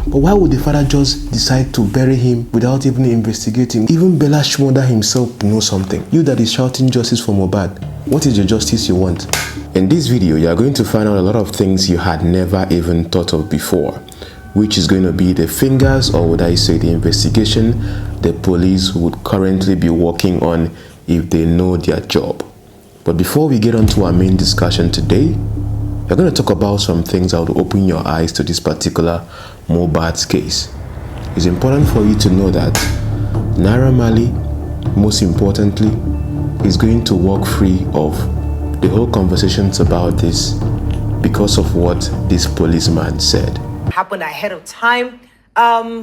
But why would the father just decide to bury him without even investigating? Even Bela's mother himself knows something. You that is shouting justice for Mohbad, what is the justice you want? In this video, you are going to find out a lot of things you had never even thought of before, which is going to be the fingers, or would I say the investigation, the police would currently be working on if they know their job. But before we get on to our main discussion today, we're going to talk about some things that will open your eyes to this particular Mohbad's case. It's important for you to know that Naira Marley, most importantly, is going to walk free of the whole conversations about this because of what this policeman said. Happened ahead of time.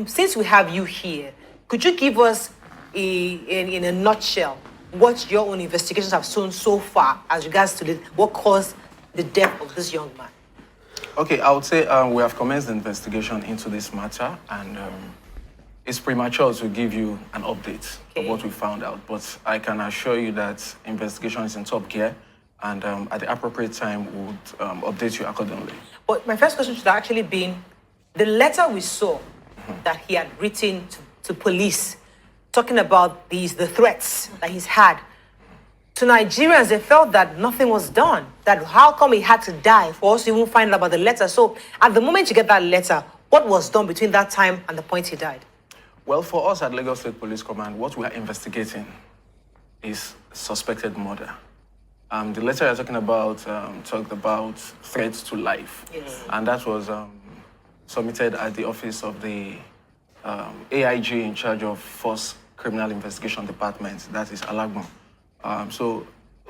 Since we have you here, could you give us in a nutshell what your own investigations have shown so far as regards to what caused the death of this young man? Okay, I would say we have commenced the investigation into this matter, and it's premature to give you an update of what we found out, but I can assure you that investigation is in top gear, and at the appropriate time, we would update you accordingly. But my first question should have actually been, the letter we saw that he had written to police, talking about the threats that he's had, to Nigerians, they felt that nothing was done, that how come he had to die for us to even find out about the letter. So at the moment you get that letter, what was done between that time and the point he died? Well, for us at Lagos State Police Command, what we are investigating is suspected murder. The letter you're talking about talked about threats to life. Yes. And that was submitted at the office of the AIG in charge of Force Criminal Investigation Department, that is Alagbon. So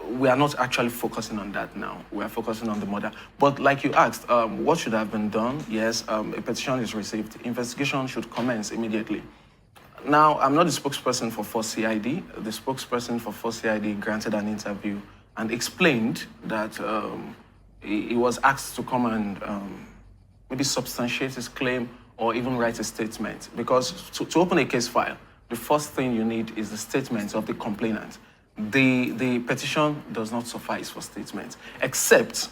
we are not actually focusing on that now. We are focusing on the murder. But like you asked, what should have been done? Yes, a petition is received. Investigation should commence immediately. Now, I'm not the spokesperson for Force CID. The spokesperson for Force CID granted an interview and explained that he was asked to come and maybe substantiate his claim or even write a statement. Because to open a case file, the first thing you need is the statement of the complainant. The petition does not suffice for statements, except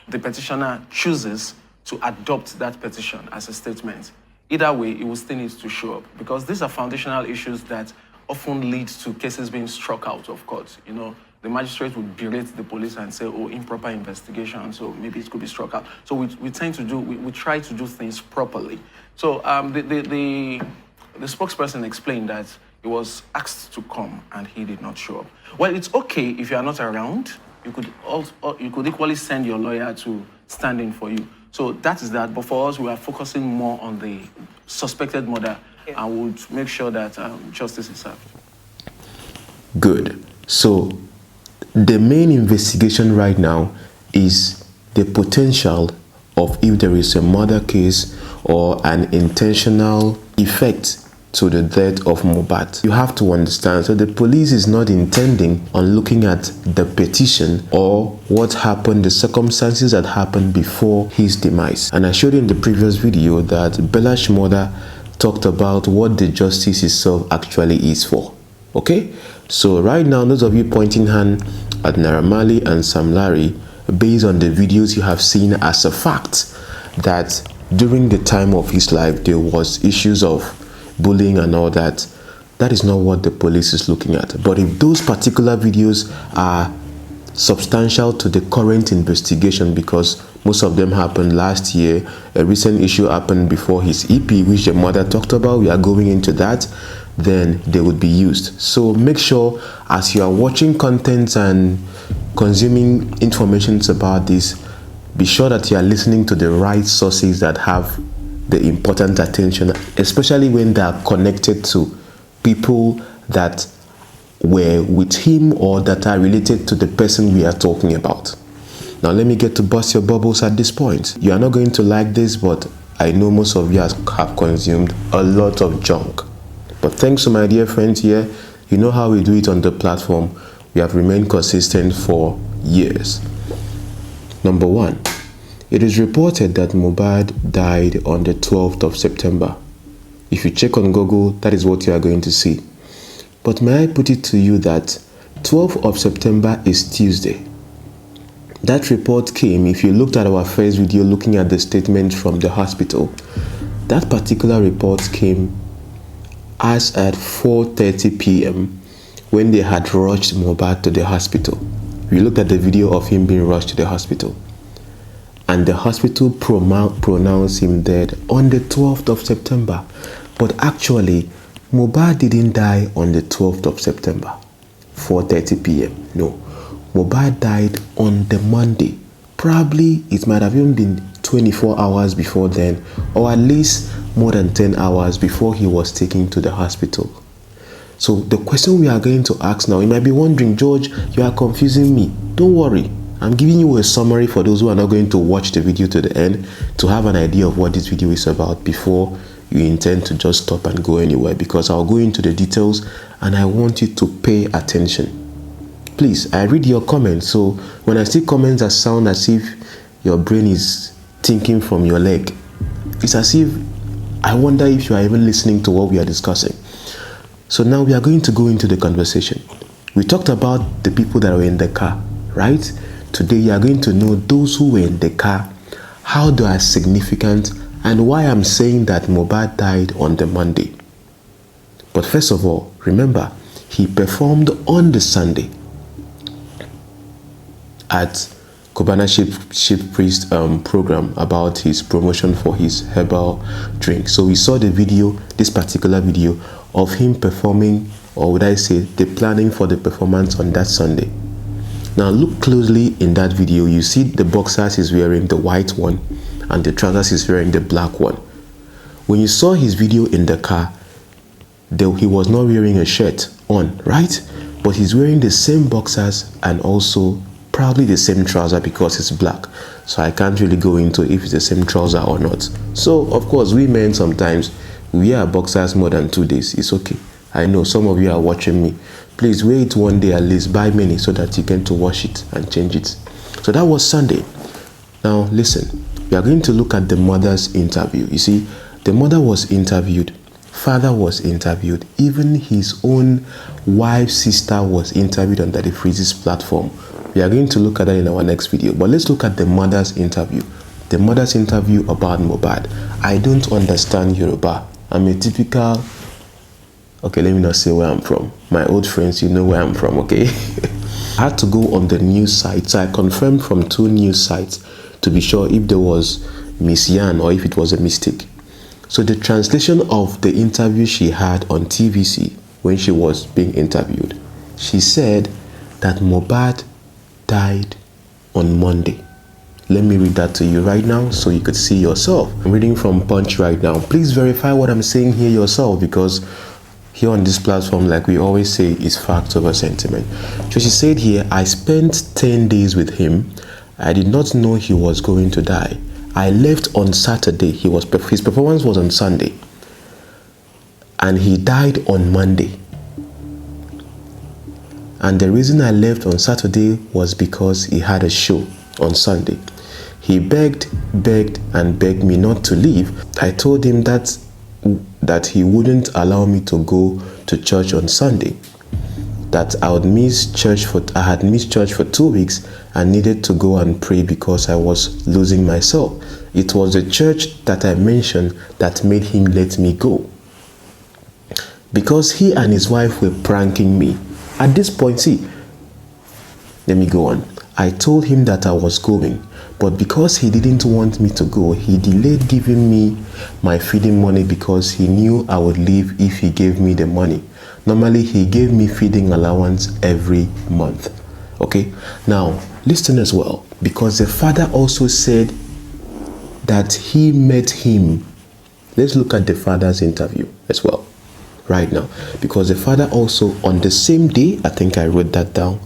the petitioner chooses to adopt that petition as a statement. Either way, it will still need to show up, because these are foundational issues that often lead to cases being struck out of court. You know, the magistrate would berate the police and say, oh, improper investigation, so maybe it could be struck out. So we tend to do, we try to do things properly. So the spokesperson explained that he was asked to come and he did not show up. Well, it's okay if you are not around. You could equally send your lawyer to stand in for you. So that is that. But for us, we are focusing more on the suspected murder, and would make sure that justice is served. Good. So the main investigation right now is the potential of if there is a murder case or an intentional effect to the death of Mohbad. You have to understand, so the police is not intending on looking at the petition or what happened, the circumstances that happened before his demise. And I showed you in the previous video that Bela's mother talked about what the justice itself actually is for. Okay? So right now, those of you pointing hand at Naira Marley and Sam Larry, based on the videos you have seen as a fact that during the time of his life there was issues of bullying and all that, that is not what the police is looking at. But if those particular videos are substantial to the current investigation, because most of them happened last year, a recent issue happened before his EP, which the mother talked about, we are going into that, then they would be used. So make sure as you are watching content and consuming information about this, be sure that you are listening to the right sources that have the important attention, especially when they are connected to people that were with him or that are related to the person we are talking about. Now let me get to bust your bubbles at this point. You are not going to like this, but I know most of you have consumed a lot of junk. But thanks to my dear friends here, you know how we do it on the platform. We have remained consistent for years. Number one, it is reported that Mohbad died on the 12th of September. If you check on Google, that is what you are going to see. But may I put it to you that 12th of September is Tuesday. That report came, if you looked at our first video looking at the statement from the hospital, that particular report came as at 4:30 p.m. when they had rushed Mohbad to the hospital. We looked at the video of him being rushed to the hospital, and the hospital pronounced him dead on the 12th of September. But actually, Mohbad didn't die on the 12th of September, 4:30 p.m. No, Mohbad died on the Monday. Probably it might have even been 24 hours before then, or at least more than 10 hours before he was taken to the hospital. So the question we are going to ask now, you might be wondering, George, you are confusing me. Don't worry, I'm giving you a summary for those who are not going to watch the video to the end, to have an idea of what this video is about before you intend to just stop and go anywhere, because I'll go into the details and I want you to pay attention. Please, I read your comments, so when I see comments that sound as if your brain is thinking from your leg, it's as if I wonder if you are even listening to what we are discussing. So now we are going to go into the conversation. We talked about the people that were in the car, right? Today you are going to know those who were in the car, how they are significant, and why I'm saying that Mohbad died on the Monday. But first of all, remember, he performed on the Sunday at Cubana Chief Priest program about his promotion for his herbal drink. So we saw the video, this particular video of him performing, or would I say the planning for the performance on that Sunday. Now look closely in that video. You see the boxers he's wearing, the white one, and the trousers he's wearing, the black one. When you saw his video in the car, he was not wearing a shirt on, right? But he's wearing the same boxers and also probably the same trouser because it's black. So I can't really go into if it's the same trouser or not. So of course, we men sometimes we wear boxers more than 2 days. It's okay. I know some of you are watching me. Please wait one day at least, buy many so that you get to wash it and change it. So that was Sunday. Now listen, we are going to look at the mother's interview. You see, the mother was interviewed, father was interviewed, even his own wife's sister was interviewed on the Freeze's platform. We are going to look at that in our next video. But let's look at the mother's interview. The mother's interview about Mohbad. I don't understand Yoruba. I'm a typical... Okay, let me not say where I'm from. My old friends, you know where I'm from, okay? I had to go on the news site. So I confirmed from 2 news sites to be sure if there was Miss Yan or if it was a mistake. So the translation of the interview she had on TVC when she was being interviewed, she said that Mohbad died on Monday. Let me read that to you right now so you could see yourself. I'm reading from Punch right now. Please verify what I'm saying here yourself, because here on this platform, like we always say, is fact over sentiment. So she said here, I spent 10 days with him. I did not know he was going to die. I left on Saturday. His performance was on Sunday. And he died on Monday. And the reason I left on Saturday was because he had a show on Sunday. He begged and begged me not to leave. I told him that he wouldn't allow me to go to church on Sunday. That I had missed church for 2 weeks and needed to go and pray because I was losing myself. It was the church that I mentioned that made him let me go. Because he and his wife were pranking me. At this point, see, let me go on. I told him that I was going, but because he didn't want me to go, he delayed giving me my feeding money because he knew I would leave if he gave me the money. Normally, he gave me feeding allowance every month. Okay, now listen as well, because the father also said that he met him. Let's look at the father's interview as well right now, because the father also on the same day, I think I wrote that down.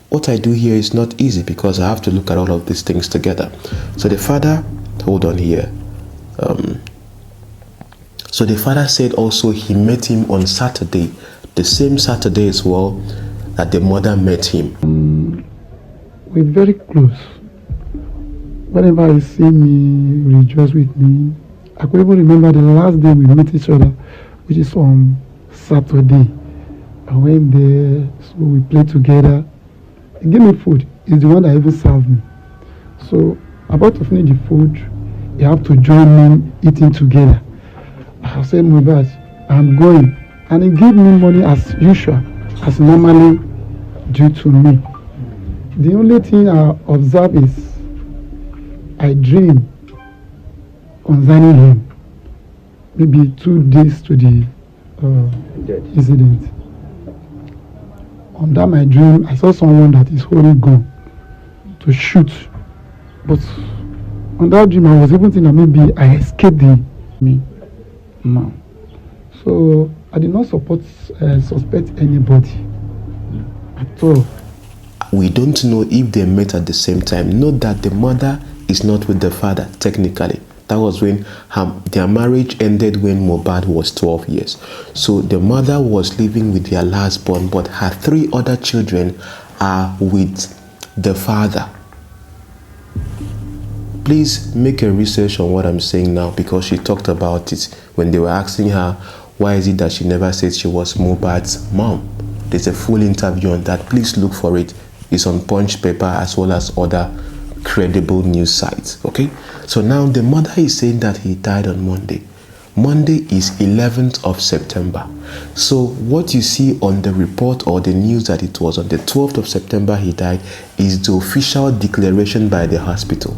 What I do here is not easy because I have to look at all of these things together. So the father, hold on here. So the father said also he met him on Saturday, the same Saturday as well that the mother met him. We're very close. Whenever he see me, he rejoice with me. I could even remember the last day we met each other, which is on Saturday. I went there, so we played together. He gave me food. He's the one that even served me. So about to finish the food, you have to join me eating together. I'll say, Mohbad, I'm going. And he gave me money as usual, as normally due to me. The only thing I observe is I dream concerning him, maybe 2 days to the incident. Under my dream, I saw someone that is holding gun to shoot. But on that dream, I was even thinking that maybe I escaped me. So I did not suspect anybody at all. We don't know if they met at the same time. Note that the mother is not with the father, technically. That was when their marriage ended when Mohbad was 12 years. So the mother was living with their last born, but her 3 other children are with the father. Please make a research on what I'm saying now, because she talked about it when they were asking her, why is it that she never said she was Mohbad's mom? There's a full interview on that. Please look for it. It's on Punch paper as well as other credible news sites. Okay, so now the mother is saying that he died on Monday. Monday is 11th of September. So what you see on the report or the news that it was on the 12th of September he died is the official declaration by the hospital.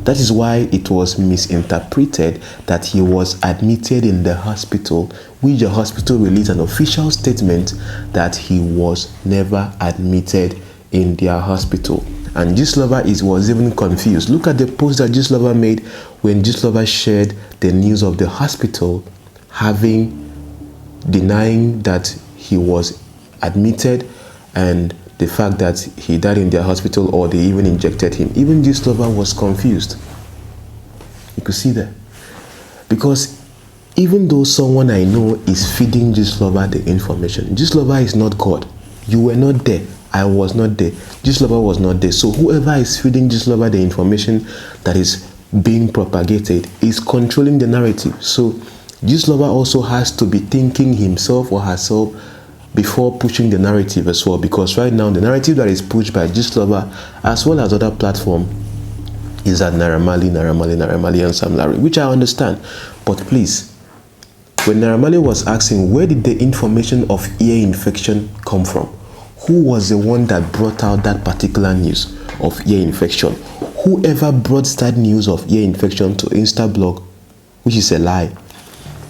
That is why it was misinterpreted that he was admitted in the hospital, which the hospital released an official statement that he was never admitted in their hospital. And 𝐲𝐨𝐿over was even confused. Look at the post that 𝐲𝐿over made when 𝐲𝐿over shared the news of the hospital denying that he was admitted and the fact that he died in their hospital, or they even injected him. Even 𝐲𝐿over was confused. You could see that. Because even though someone I know is feeding 𝐲𝐿over the information, 𝐲𝐿over is not God. You were not there. I was not there. 𝐲𝐿over was not there. So whoever is feeding 𝐲𝐿over the information that is being propagated is controlling the narrative. So 𝐲𝐿over also has to be thinking himself or herself before pushing the narrative as well, because right now the narrative that is pushed by 𝐲𝐿over as well as other platforms is that Naira Marley and Sam Larry, which I understand. But please, when Naira Marley was asking where did the information of ear infection come from, who was the one that brought out that particular news of ear infection? Whoever brought that news of ear infection to Instablog, which is a lie,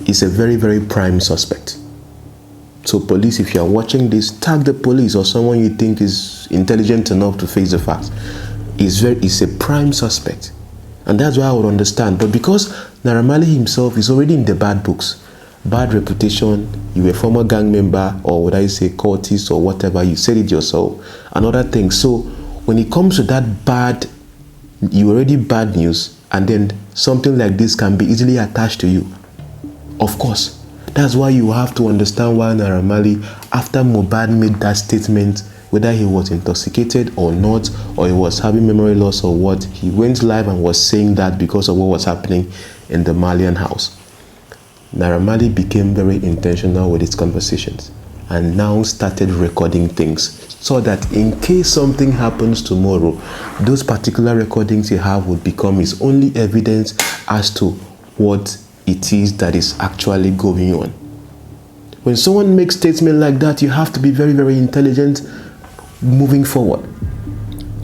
is a very, very prime suspect. So police, if you are watching this, tag the police or someone you think is intelligent enough to face the facts. Is a prime suspect. And that's why I would understand. But because Naira Marley himself is already in the bad books, bad reputation, you were a former gang member, or would I say cultist or whatever, you said it yourself, another thing. So when it comes to that bad, you already bad news, and then something like this can be easily attached to you. Of course. That's why you have to understand why Naira Marley, after Mohbad made that statement, whether he was intoxicated or not, or he was having memory loss or what, he went live and was saying that because of what was happening in the Marleyan house. Naira Marley became very intentional with his conversations and now started recording things so that in case something happens tomorrow, those particular recordings he have would become his only evidence as to what it is that is actually going on. When someone makes statements like that, you have to be very, very intelligent moving forward.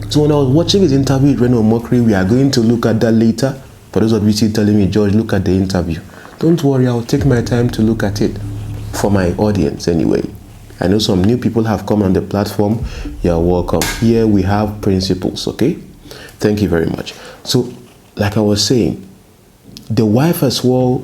So when I was watching his interview with Reno Omokri, we are going to look at that later. For those of you still telling me, George, look at the interview. Don't worry, I'll take my time to look at it for my audience anyway. I know some new people have come on the platform. You're welcome. Here we have principles, okay? Thank you very much. So, like I was saying, the wife as well,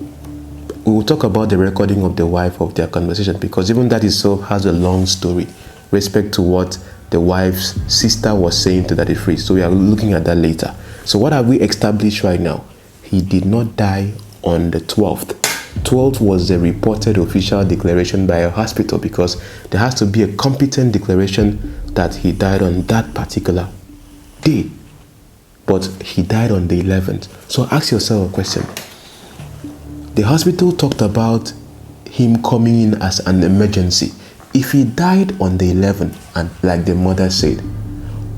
we will talk about the recording of the wife of their conversation, because even that itself has a long story respect to what the wife's sister was saying to Daddy Freeze. So we are looking at that later. So what have we established right now? He did not die on the 12th. 12th was the reported official declaration by a hospital, because there has to be a competent declaration that he died on that particular day. But he died on the 11th. So ask yourself a question. The hospital talked about him coming in as an emergency. If he died on the 11th, and like the mother said,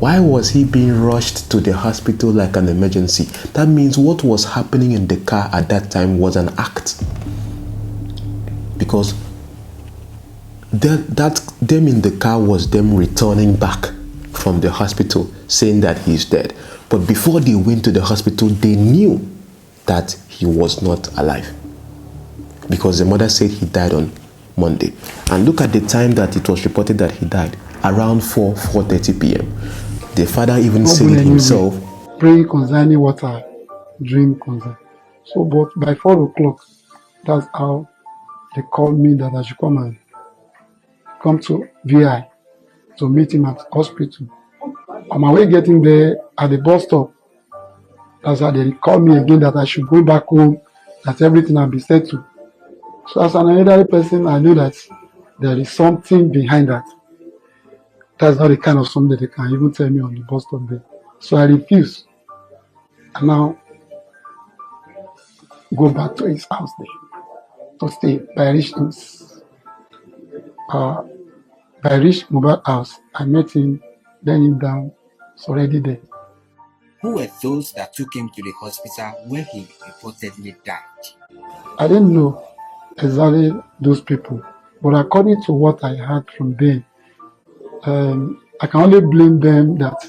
why was he being rushed to the hospital like an emergency? That means what was happening in the car at that time was an act. because them in the car was them returning back from the hospital saying that he's dead. But before they went to the hospital, they knew that he was not alive, because the mother said he died on Monday. And look at the time that it was reported that he died, around 4:30 p.m. The father even said himself, praying concerning what I dream concern. So, but by 4 o'clock, that's how they called me that I should come to VI to meet him at hospital. On my way getting there at the bus stop, that's how they called me again that I should go back home, that everything had been settled. So as an elderly person, I know that there is something behind that. That's not the kind of something that they can even tell me on the bus stop there. So I refuse. And now go back to his house there to stay. By reach MOHBAD house, I met him, then him down, it's already there. Who were those that took him to the hospital where he reportedly died? I didn't know exactly those people, but according to what I heard from them, I can only blame them that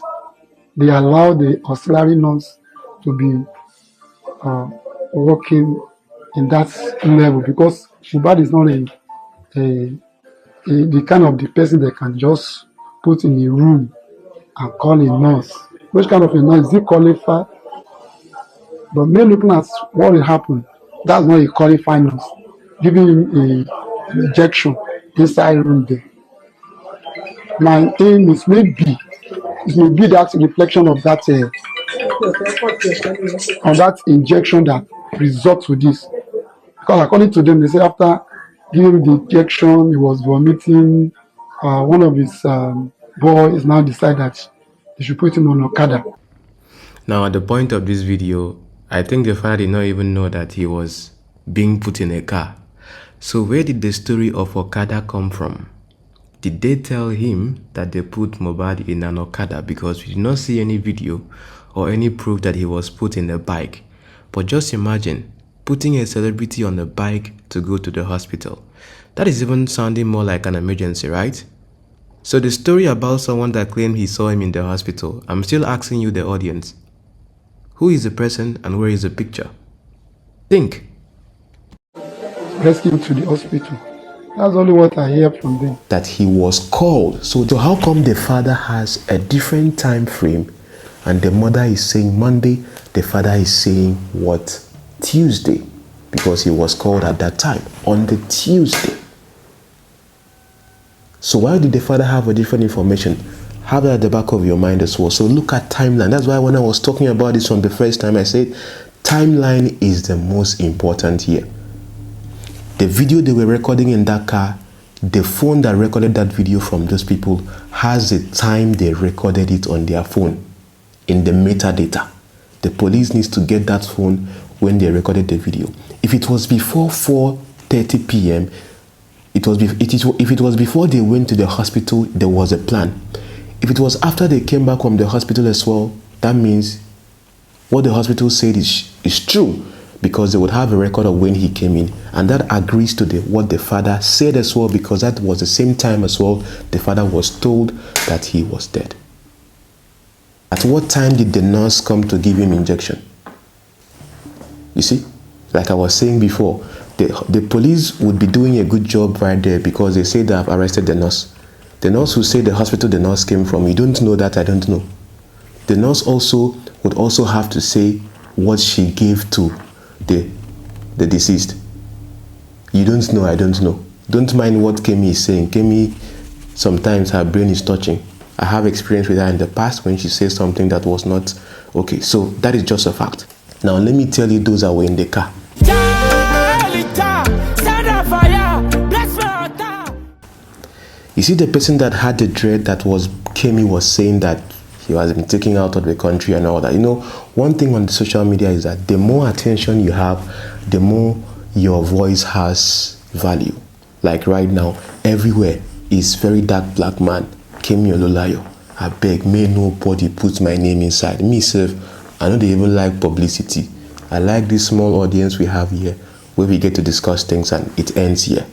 they allowed the auxiliary nurse to be working in that level, because MOHBAD is not the kind of the person that can just put in a room and call a nurse. Which kind of a nurse? Is he qualified? But me looking at what will happen, that's not a qualified nurse. Giving him an injection inside room there. My aim is maybe that reflection of that on that injection that results with this. Because according to them, they say after giving him the injection, he was vomiting. One of his boys now decided that they should put him on Okada. now at the point of this video, I think the father did not even know that he was being put in a car. So where did the story of Okada come from? Did they tell him that they put MOHBAD in an Okada? Because we did not see any video or any proof that he was put in a bike. But just imagine putting a celebrity on a bike to go to the hospital. That is even sounding more like an emergency, right? So the story about someone that claimed he saw him in the hospital, I'm still asking you, the audience. Who is the person and where is the picture? Think. Rescued to the hospital. That's only what I hear from them. That he was called. So how come the father has a different time frame and the mother is saying Monday, the father is saying what? Tuesday. Because he was called at that time, on the Tuesday. So why did the father have a different information? Have that at the back of your mind as well. So look at timeline. That's why when I was talking about this from the first time, I said timeline is the most important here. The video they were recording in that car, the phone that recorded that video from those people has the time they recorded it on their phone in the metadata. The police needs to get that phone when they recorded the video. If it was before 4:30 p.m., if it was before they went to the hospital, there was a plan. If it was after they came back from the hospital as well, that means what the hospital said is true, because they would have a record of when he came in, and that agrees to what the father said as well, because that was the same time as well the father was told that he was dead. At what time did the nurse come to give him injection? You see, like I was saying before, the police would be doing a good job right there, because they say they have arrested the nurse. The nurse who said the hospital the nurse came from, you don't know that, I don't know. The nurse also would also have to say what she gave to the deceased. You don't know, I don't know. Don't mind what 𝐻𝐿 is saying. 𝐻𝐿, sometimes her brain is touching. I have experience with her in the past when she says something that was not okay. So that is just a fact. Now let me tell you those that were in the car. You see, the person that had the dread that was 𝐻𝐿 was saying that he has been taken out of the country and all that. You know, one thing on the social media is that the more attention you have, the more your voice has value. Like right now, everywhere is very dark black man, 𝐻𝐿 Ololayo. I beg, may nobody put my name inside. Me self, I know they even like publicity. I like this small audience we have here, where we get to discuss things and it ends here.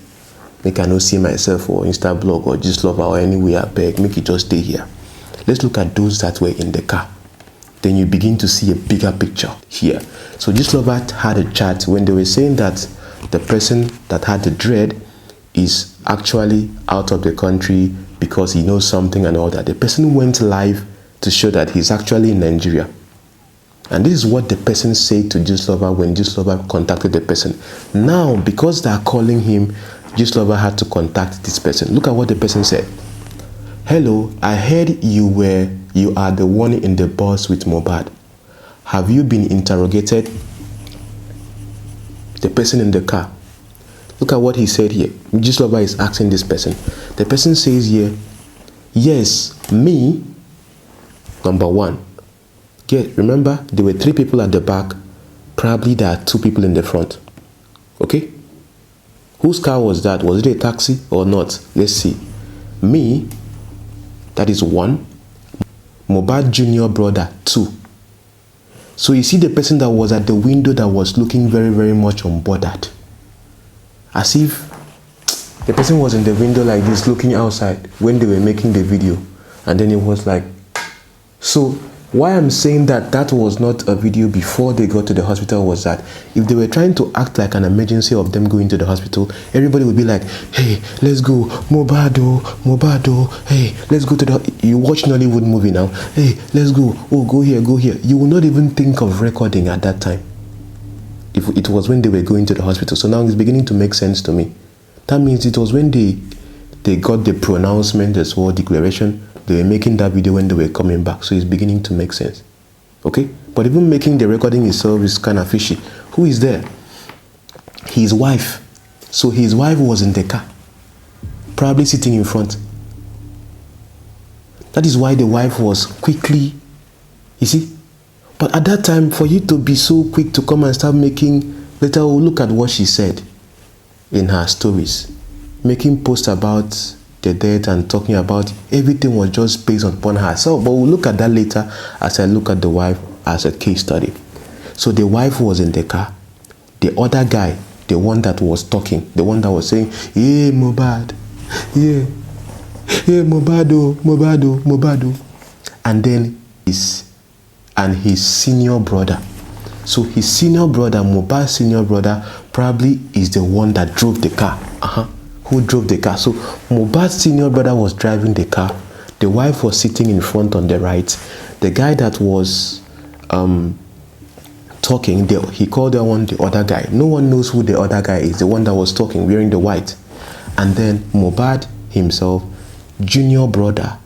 make I no see myself or Instablog or Gistlover or anywhere, I beg, make it just stay here. Let's look at those that were in the car. Then you begin to see a bigger picture here. So Gistlover had a chat when they were saying that the person that had the dread is actually out of the country because he knows something and all that. The person went live to show that he's actually in Nigeria. And this is what the person said to Gistlover when Gistlover contacted the person. Now, because they are calling him, Gistlover had to contact this person. Look at what the person said. Hello, I heard you are the one in the bus with MOHBAD. Have you been interrogated? The person in the car. Look at what he said here. Gistlover is asking this person. The person says here, yes, me, number one. Remember, there were 3 people at the back. Probably there are 2 people in the front. Okay? Whose car was that? Was it a taxi or not? Let's see. Me, that is 1. MOHBAD junior brother, 2. So you see the person that was at the window that was looking very, very much unbothered. As if the person was in the window like this looking outside when they were making the video. And then it was like, so why I'm saying that was not a video before they got to the hospital was that if they were trying to act like an emergency of them going to the hospital, everybody would be like, hey, let's go, MOHBAD, hey, let's go to the, you watch Nollywood movie now, hey, let's go, oh, go here. You will not even think of recording at that time. If it was when they were going to the hospital. So now it's beginning to make sense to me. That means it was when they got the pronouncement, the sword declaration, they were making that video when they were coming back. So it's beginning to make sense. Okay? But even making the recording itself is kind of fishy. Who is there? His wife. So his wife was in the car, probably sitting in front. That is why the wife was quickly, you see? But at that time, for you to be so quick to come and start making, later we'll look at what she said in her stories, making posts about the death and talking about everything was just based upon herself. But we'll look at that later as I look at the wife as a case study. So the wife was in the car. The other guy, the one that was talking, the one that was saying, yeah, MOHBAD, yeah, MOHBAD. And then his senior brother. So his senior brother, MOHBAD's senior brother, probably is the one that drove the car. Who drove the car? So MOHBAD's senior brother was driving the car. The wife was sitting in front on the right. The guy that was talking, he called that one the other guy. No one knows who the other guy is, the one that was talking, wearing the white. And then MOHBAD himself, junior brother,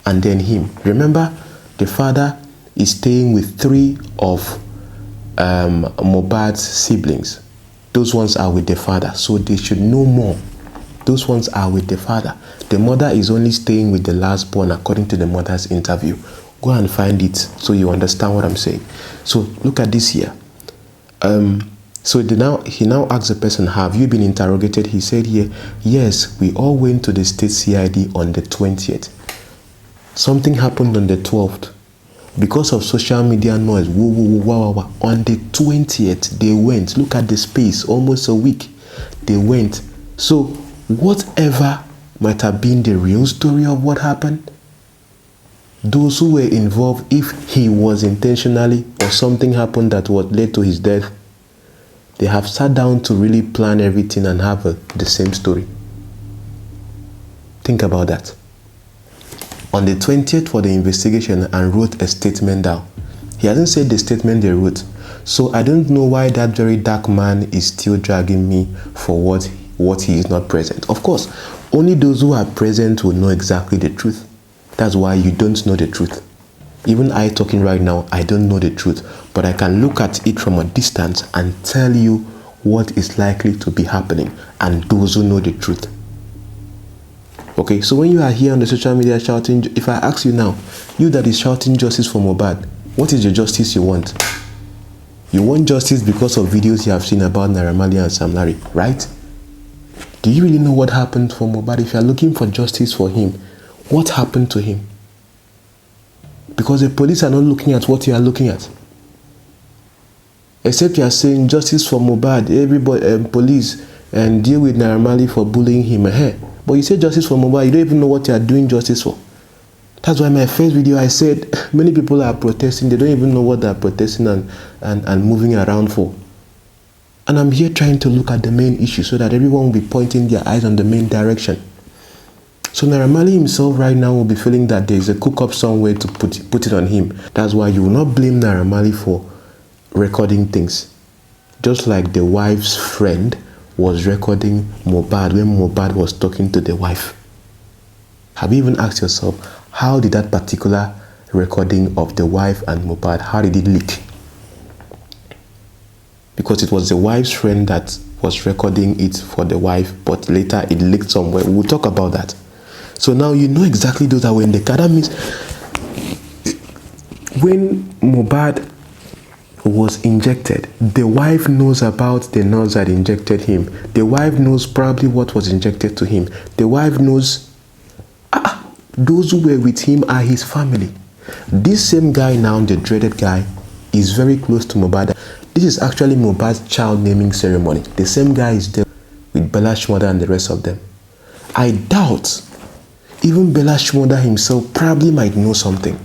and then him. Remember, the father is staying with 3 of MOHBAD's siblings. Those ones are with the father, so they should know more. Those ones are with the father. The mother is only staying with the last born according to the mother's interview. Go and find it so you understand what I'm saying. So look at this here. So he now asked the person, have you been interrogated? He said here, yes, we all went to the state CID on the 20th. Something happened on the 12th. Because of social media noise, on the 20th, they went. Look at the space, almost a week. They went. So, whatever might have been the real story of what happened, those who were involved, if he was intentionally or something happened that what led to his death, they have sat down to really plan everything and have the same story. Think about that. On the 20th for the investigation and wrote a statement down. He hasn't said the statement they wrote. So I don't know why that very dark man is still dragging me for what he is not present. Of course, only those who are present will know exactly the truth. That's why you don't know the truth. Even I talking right now, I don't know the truth. But I can look at it from a distance and tell you what is likely to be happening. And those who know the truth. Okay, so when you are here on the social media shouting, if I ask you now, you that is shouting justice for MOHBAD, what is the justice you want? You want justice because of videos you have seen about Naira Marley and Sam Larry, right? Do you really know what happened for MOHBAD? If you are looking for justice for him, what happened to him? Because the police are not looking at what you are looking at. Except you are saying justice for MOHBAD, everybody, police, and deal with Naira Marley for bullying him. But you say justice for Mohbad, you don't even know what you are doing justice for. That's why in my first video I said many people are protesting, they don't even know what they are protesting and moving around for. And I'm here trying to look at the main issue so that everyone will be pointing their eyes on the main direction. So Naira Marley himself right now will be feeling that there is a cook-up somewhere to put it on him. That's why you will not blame Naira Marley for recording things. Just like the wife's friend was recording Mohbad when Mohbad was talking to the wife. Have you even asked yourself, how did that particular recording of the wife and Mohbad, how did it leak? Because it was the wife's friend that was recording it for the wife, but later it leaked somewhere. We'll talk about that. So now you know exactly those that were in the car. That means when Mohbad was injected, the wife knows about the nurse that injected him. The wife knows probably what was injected to him. The wife knows those who were with him are his family. This same guy now, the dreaded guy, is very close to Mohbad. This is actually Mohbad's child naming ceremony. The same guy is there with Bell's mother and the rest of them. I doubt even Bell's mother himself probably might know something,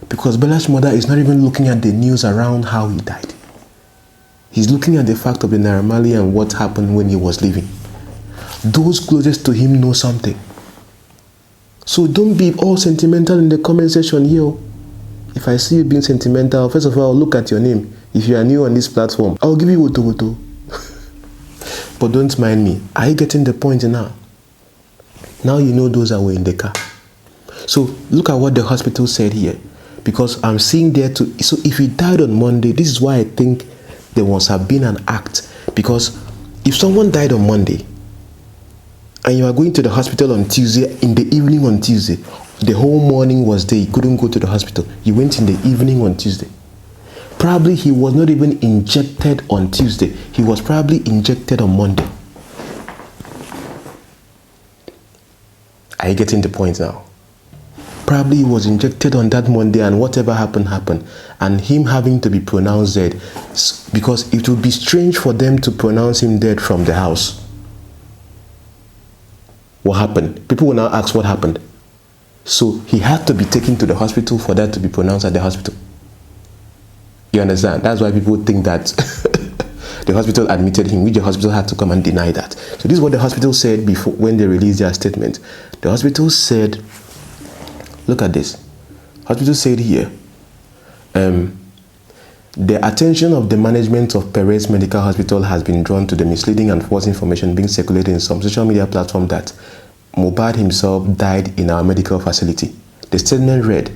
because Bell's mother is not even looking at the news around how he died. He's looking at the fact of the Naira Marley and what happened when he was living. Those closest to him know something. So don't be all sentimental in the comment section here. If I see you being sentimental, first of all, I'll look at your name. If you are new on this platform, I'll give you woto. But don't mind me. Are you getting the point now? Now you know those that were in the car. So look at what the hospital said here. Because I'm seeing there too. So if he died on Monday, this is why I think there must have been an act. Because if someone died on Monday, and you are going to the hospital on Tuesday, in the evening on Tuesday, the whole morning was there, you couldn't go to the hospital. You went in the evening on Tuesday. Probably he was not even injected on Tuesday. He was probably injected on Monday. Are you getting the point now? Probably he was injected on that Monday, and whatever happened, happened. And him having to be pronounced dead, because it would be strange for them to pronounce him dead from the house. What happened? People will now ask what happened. So he had to be taken to the hospital for that to be pronounced at the hospital. You understand? That's why people think that the hospital admitted him, which the hospital had to come and deny that. So this is what the hospital said before, when they released their statement. The hospital said, look at this. Hospital said here, the attention of the management of Perez Medical Hospital has been drawn to the misleading and false information being circulated in some social media platform that Mohbad himself died in our medical facility. The statement read,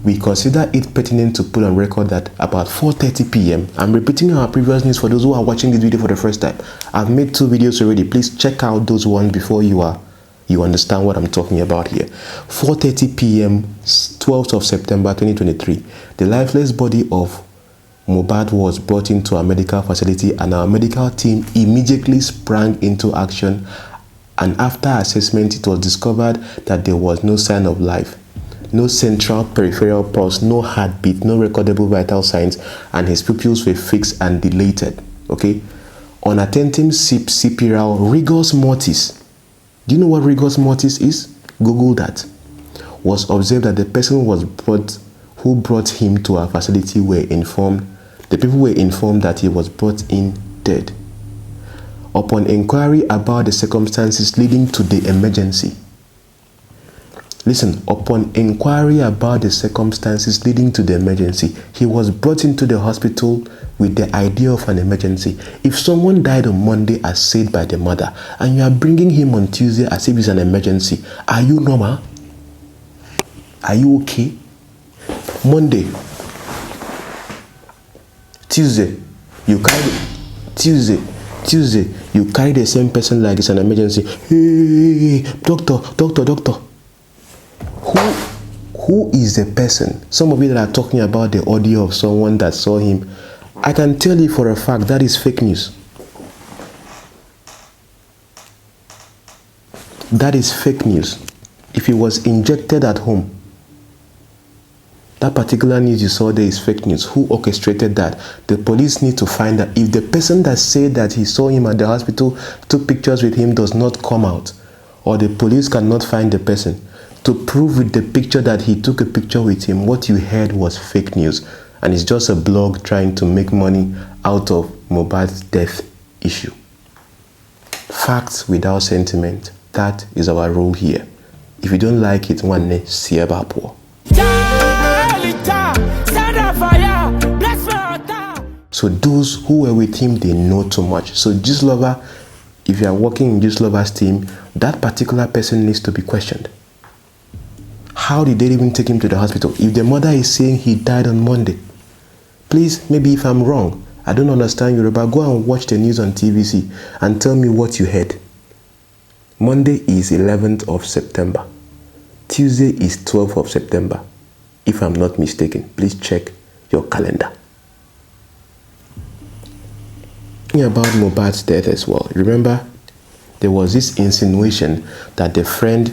"We consider it pertinent to put on record that about 4:30 p.m. I'm repeating our previous news for those who are watching this video for the first time. I've made 2 videos already. Please check out those ones before you understand what I'm talking about here. 4:30 p.m. 12th of September 2023, the lifeless body of Mohbad was brought into our medical facility, and our medical team immediately sprang into action, and after assessment it was discovered that there was no sign of life, no central peripheral pulse, no heartbeat, no recordable vital signs, and his pupils were fixed and dilated. Okay, on attempting CPR, rigor mortis. Do you know what rigor mortis is? Google that. Was observed that the person who brought him to our facility the people were informed that he was brought in dead. Upon inquiry about the circumstances leading to the emergency. Listen, upon inquiry about the circumstances leading to the emergency, he was brought into the hospital with the idea of an emergency. If someone died on Monday as said by the mother, and you are bringing him on Tuesday as if it's an emergency, are you normal? Are you okay? Monday, Tuesday, you carry the same person like it's an emergency. Hey, doctor. Who is the person? Some of you that are talking about the audio of someone that saw him, I can tell you for a fact that is fake news. That is fake news. If he was injected at home, That particular news you saw there is fake news. Who orchestrated that? The police need to find out. If the person that said that he saw him at the hospital, took pictures with him, does not come out, or the police cannot find the person to prove with the picture that he took a picture with him, what you heard was fake news. And it's just a blog trying to make money out of Mohbad's death issue. Facts without sentiment. That is our role here. If you don't like it, one day, 𝐲𝐵APO. So those who were with him, they know too much. So 𝐲𝐿over, if you are working in 𝐲𝐿over's team, that particular person needs to be questioned. How did they even take him to the hospital? If the mother is saying he died on Monday, please, maybe if I'm wrong, I don't understand Yoruba, go and watch the news on TVC and tell me what you heard. Monday is 11th of September. Tuesday is 12th of September. If I'm not mistaken, please check your calendar. About Mohbad's death as well. Remember, there was this insinuation that the friend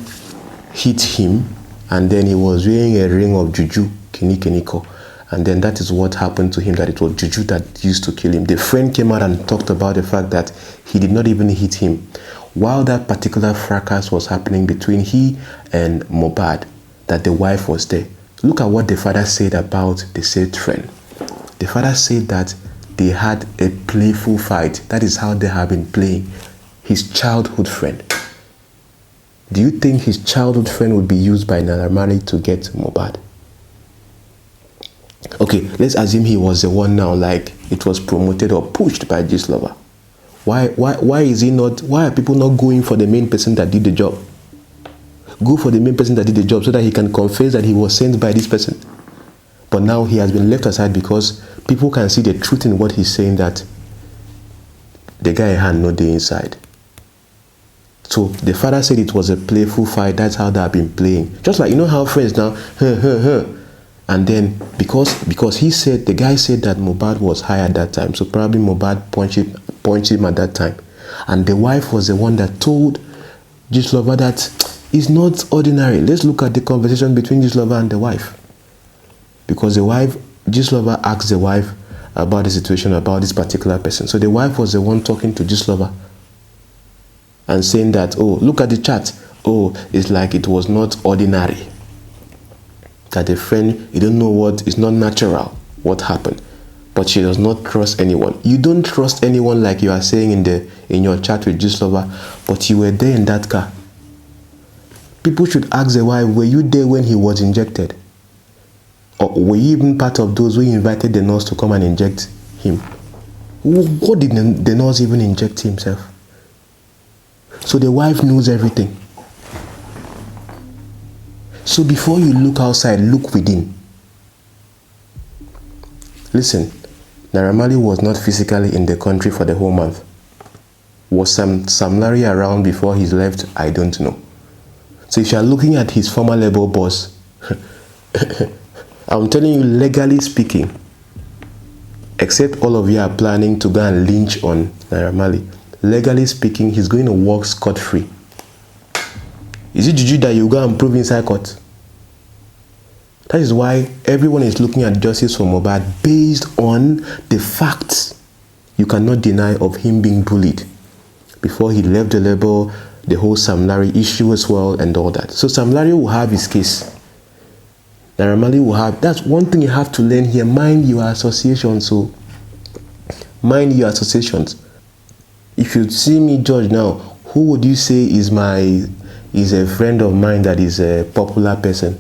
hit him and then he was wearing a ring of juju, 𝐾𝐵, and then that is what happened to him, that it was juju that used to kill him. The friend came out and talked about the fact that he did not even hit him. While that particular fracas was happening between he and Mohbad, that the wife was there. Look at what the father said about the said friend. The father said that they had a playful fight. That is how they have been playing. His childhood friend. Do you think his childhood friend would be used by Naira Marley to get Mohbad? Okay, let's assume he was the one now, like it was promoted or pushed by 𝐲𝐿over. Why is he not? Why are people not going for the main person that did the job? Go for the main person that did the job so that he can confess that he was sent by this person. But now he has been left aside because people can see the truth in what he's saying, that the guy had no day inside. So the father said it was a playful fight. That's how they have been playing. Just like, you know how friends now, and then because he said, the guy said that Mohbad was high at that time, so probably Mohbad punched him at that time. And the wife was the one that told 𝐲𝐿over that it's not ordinary. Let's look at the conversation between 𝐲𝐿over and the wife. Because the wife, 𝐲𝐿over asked the wife about the situation, about this particular person. So the wife was the one talking to 𝐲𝐿over and saying that, oh, look at the chat. Oh, it's like it was not ordinary. That the friend, you don't know what, it's not natural what happened. But she does not trust anyone. You don't trust anyone, like you are saying in your chat with 𝐲𝐿over, but you were there in that car. People should ask the wife, were you there when he was injected? Or were you even part of those who invited the nurse to come and inject him? What did the nurse even inject himself? So the wife knows everything. So before you look outside, look within. Listen, Naira Marley was not physically in the country for the whole month. Was Sam Larry around before he left? I don't know. So if you are looking at his former label boss, I'm telling you, legally speaking, except all of you are planning to go and lynch on Naira Marley, legally speaking, he's going to walk scot-free. Is it juju that you go and prove inside court? That is why everyone is looking at justice for Mohbad based on the facts you cannot deny of him being bullied before he left the label, the whole Sam Larry issue as well, and all that. So Sam Larry will have his case. Naira Marley will have. That's one thing you have to learn here. Mind your associations. So mind your associations. If you see me judge now, who would you say is a friend of mine that is a popular person?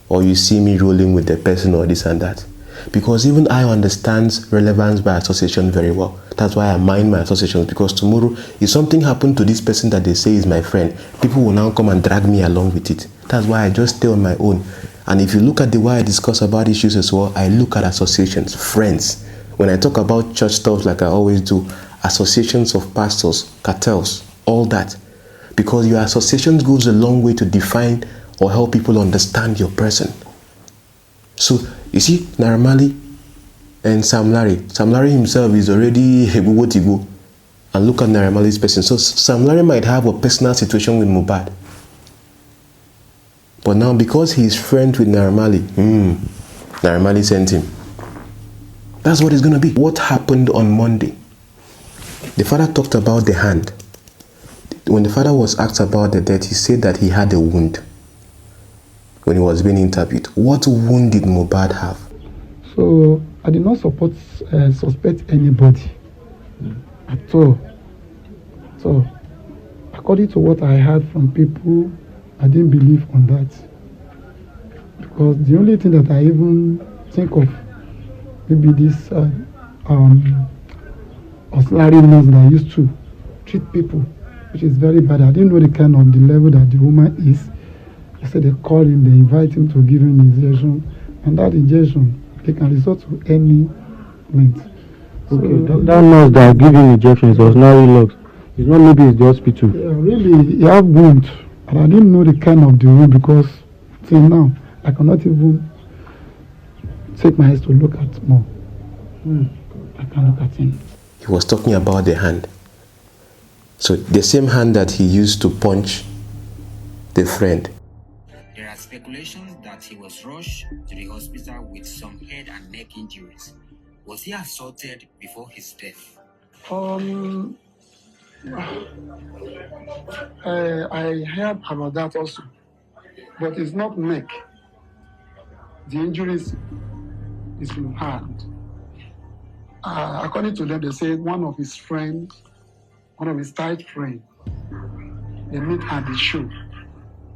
Or you see me rolling with the person or this and that? Because even I understand relevance by association very well. That's why I mind my associations, because tomorrow, if something happened to this person that they say is my friend, people will now come and drag me along with it. That's why I just stay on my own. And if you look at the way I discuss about issues as well, I look at associations, friends. When I talk about church stuff like I always do, associations of pastors, cartels, all that. Because your association goes a long way to define or help people understand your person. So, you see, Naira Marley and Sam Larry. Sam Larry himself is already 𝐗𝐵𝐴. And look at Naira Marley's person. So, Sam Larry might have a personal situation with Mohbad. But now, because he is friends with Naira Marley, Naira Marley sent him. That's what it's going to be. What happened on Monday? The father talked about the hand. When the father was asked about the death, he said that he had a wound when he was being interviewed. What wound did Mohbad have? So I did not suspect anybody at all. So according to what I heard from people, I didn't believe on that. Because the only thing that I even think of, maybe this auxiliary nurse that used to treat people, which is very bad. I didn't know the kind of the level that the woman is. They said they call him, they invite him to give him injection, and that injection, they can resort to any length. Okay, so, that nurse that gave him injections was not relaxed. It's not maybe it's the hospital. Yeah, really, he have wound, and I didn't know the kind of the wound because till now I cannot even take my eyes to look at more. I can't look at him. He was talking about the hand. So the same hand that he used to punch the friend. There are speculations that he was rushed to the hospital with some head and neck injuries. Was he assaulted before his death? I heard about that also, but it's not neck. The injuries is in hand. According to them, they say one of his friends, one of his tight friends, they meet at the show.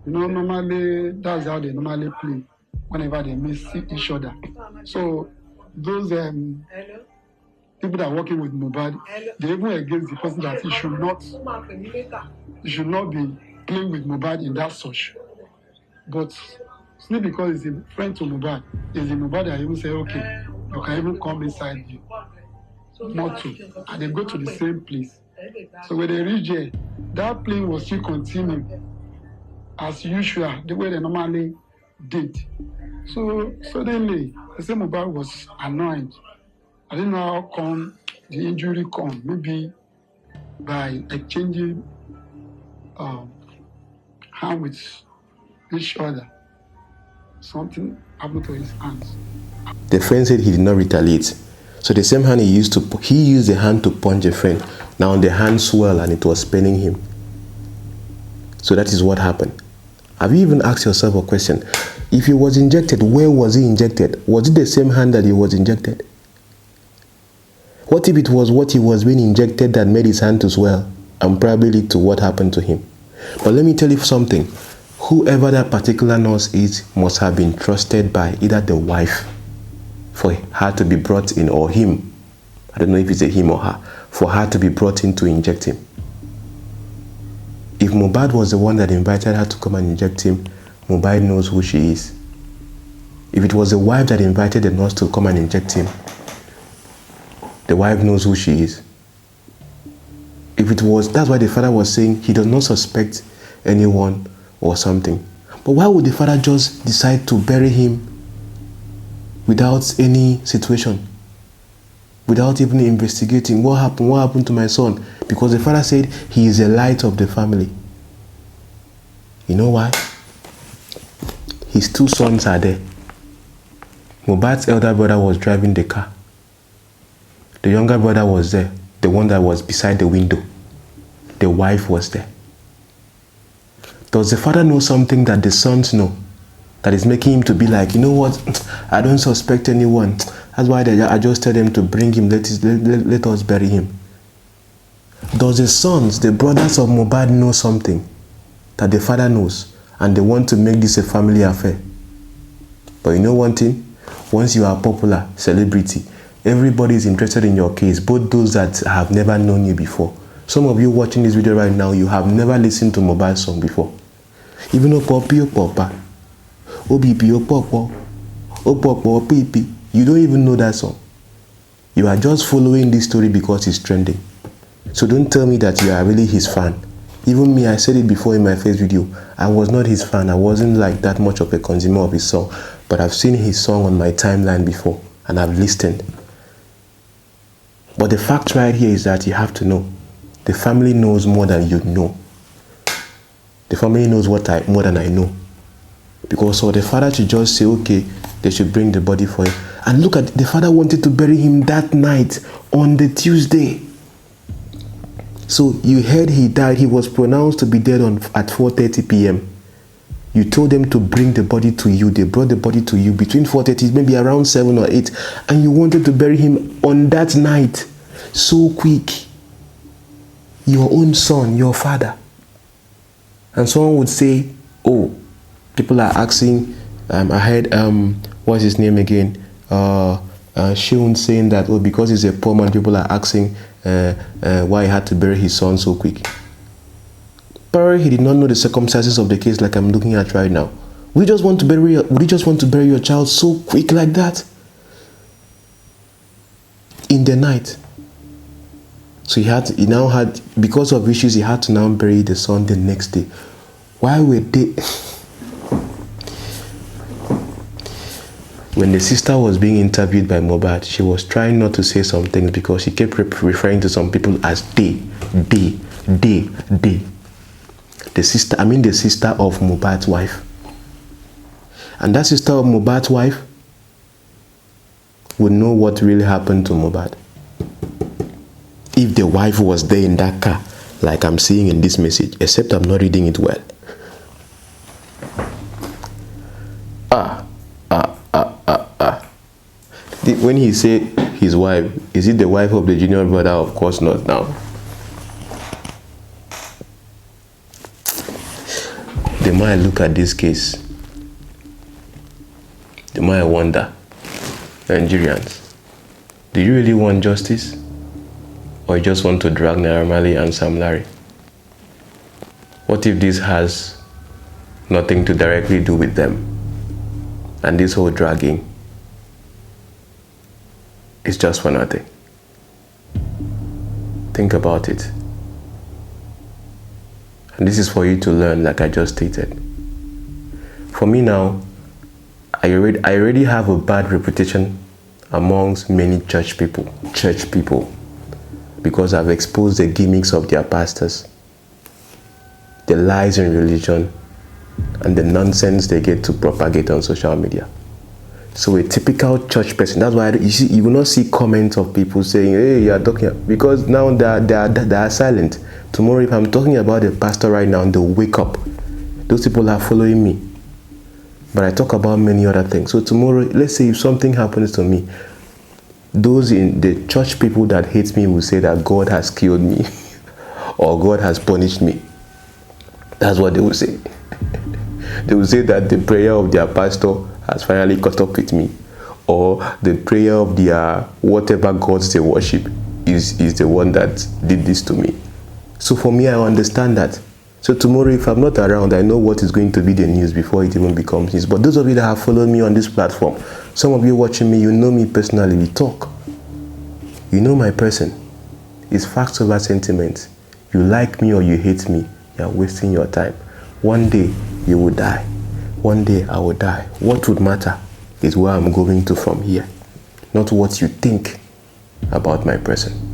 You know, normally that's how they normally play whenever they meet each other. So those people that are working with Mohbad, they even against the person that he should not be playing with Mohbad in that such. But simply because he's a friend to Mohbad, is the Mohbad that even say, okay, you can even come inside you. Not to. And they go to the same place. So when they reach there, that plane will still continue as usual, the way they normally did. So suddenly, the same Mohbad was annoyed. I didn't know how come the injury come. Maybe by exchanging hand with each other. Something happened to his hands. The friend said he did not retaliate. So the same hand he used the hand to punch a friend. Now the hand swelled and it was paining him. So that is what happened. Have you even asked yourself a question? If he was injected, where was he injected? Was it the same hand that he was injected? What if it was what he was being injected that made his hand to swell and probably lead to what happened to him? But let me tell you something. Whoever that particular nurse is must have been trusted by either the wife for her to be brought in, or him. I don't know if it's a him or her. For her to be brought in to inject him. If Mohbad was the one that invited her to come and inject him, Mohbad knows who she is. If it was the wife that invited the nurse to come and inject him, the wife knows who she is. If it was, that's why the father was saying he does not suspect anyone or something. But why would the father just decide to bury him without any situation? Without even investigating what happened to my son? Because the father said he is the light of the family. You know why? His two sons are there. Mohbad's elder brother was driving the car. The younger brother was there, the one that was beside the window. The wife was there. Does the father know something that the sons know that is making him to be like, you know what, I don't suspect anyone. That's why I just tell them to bring him, let us bury him. Does the sons, the brothers of Mohbad know something that the father knows and they want to make this a family affair? But you know one thing? Once you are a popular celebrity, everybody is interested in your case, both those that have never known you before. Some of you watching this video right now, you have never listened to Mohbad's song before. Even though Poppy or Papa, Obipi or Popo, or Popo or Pipi, you don't even know that song. You are just following this story because it's trending. So don't tell me that you are really his fan. Even me, I said it before in my first video, I was not his fan. I wasn't like that much of a consumer of his song. But I've seen his song on my timeline before and I've listened. But the fact right here is that you have to know. The family knows more than you know. The family knows more than I know. because for the father to just say, okay, they should bring the body for him. And look at, the father wanted to bury him that night on the Tuesday. So you heard he died, he was pronounced to be dead at 4:30 p.m. You told them to bring the body to you. They brought the body to you between 4:30, maybe around 7 or 8. And you wanted to bury him on that night. So quick. Your own son, your father. And someone would say, oh, people are asking, I heard, what's his name again? Sheun saying that, oh, because he's a poor man, people are asking why he had to bury his son so quick. Probably he did not know the circumstances of the case like I'm looking at right now. Would you just want to bury your child so quick like that? In the night. So he now had, because of issues, he had to now bury the son the next day. Why were they? When the sister was being interviewed by MOHBAD, she was trying not to say some things because she kept referring to some people as they. The sister of MOHBAD's wife. And that sister of MOHBAD's wife would know what really happened to MOHBAD. If the wife was there in that car, like I'm seeing in this message, except I'm not reading it well. When he said his wife, is it the wife of the junior brother? Of course not now. The more I look at this case, the more I wonder, Nigerians, do you really want justice? Or you just want to drag Naira Marley and Sam Larry? What if this has nothing to directly do with them? And this whole dragging is just for nothing. Think about it. And this is for you to learn, like I just stated. For me now, I already have a bad reputation amongst many church people, because I've exposed the gimmicks of their pastors, the lies in religion, and the nonsense they get to propagate on social media. So a typical church person, that's why you will not see comments of people saying, hey, you are talking, because now they are silent. Tomorrow, if I'm talking about a pastor right now, they'll wake up. Those people are following me. But I talk about many other things. So tomorrow, let's say if something happens to me, those in the church people that hate me will say that God has killed me or God has punished me. That's what they will say. They will say that the prayer of their pastor has finally caught up with me, or the prayer of their whatever gods they worship is the one that did this to me. So for me, I understand that. So tomorrow, if I'm not around, I know what is going to be the news before it even becomes news. But those of you that have followed me on this platform, some of you watching me, you know me personally, we talk. You know my person. It's facts over sentiment. You like me or you hate me, you're wasting your time. One day, you will die. One day, I will die. What would matter is where I'm going to from here, not what you think about my person.